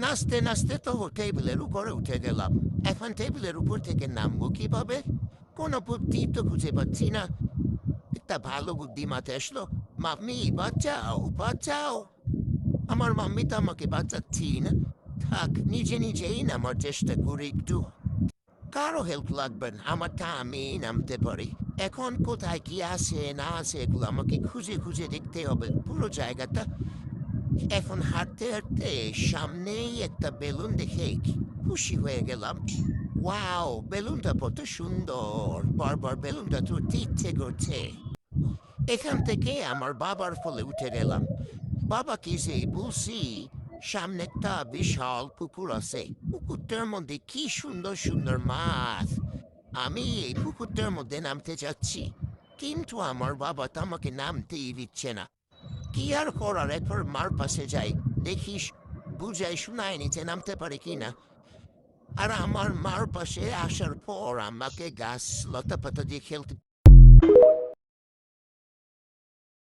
নাচতে নাচতে তো টেবিলের উপরে উঠে গেলাম। এখন টেবিলের উপর থেকে নামবো কিভাবে? কোনো বুদ্ধি তো খুঁজে পাচ্ছি না। একটা ভালো বুদ্ধি মাথায় আসলো। মাম্মি বাঁচাও বাঁচাও! আমার মাম্মি তো আমাকে বাঁচাচ্ছি না। থাক, নিজে নিজেই নামার চেষ্টা করি একটু। কারো হেল্প লাগবে না, আমারটা আমি নামতে পারি। এখন কোথায় কি আছে না আছে এগুলো আমাকে খুঁজে খুঁজে দেখতে হবে পুরো জায়গাটা। এখন হাঁটতে হাঁটতে সামনেই একটা বেলুন দেখে খুশি হয়ে গেলাম। ওয়াও, বেলুনটা কত সুন্দর! বারবার বেলুনটা তুলতে ইচ্ছে করছে। এখান থেকে আমার বাবার ফলে উঠে গেলাম। বাবাকে যে বলছি সামনে একটা বিশাল পুকুর আছে, পুকুরটার মধ্যে কি সুন্দর সুন্দর মাছ। আমি এই পুকুরটার মধ্যে নামতে যাচ্ছি, কিন্তু আমার বাবা তো আমাকে নামতেই দিচ্ছে না। কি আর করার, একবার মার পাশে যাই, দেখিস বুঝাই শোনায় নিচে নামতে পারে কিনা। আর আমার মার পাশে আসার পর আমাকে গাছ লতা পাতা দিয়ে খেলতে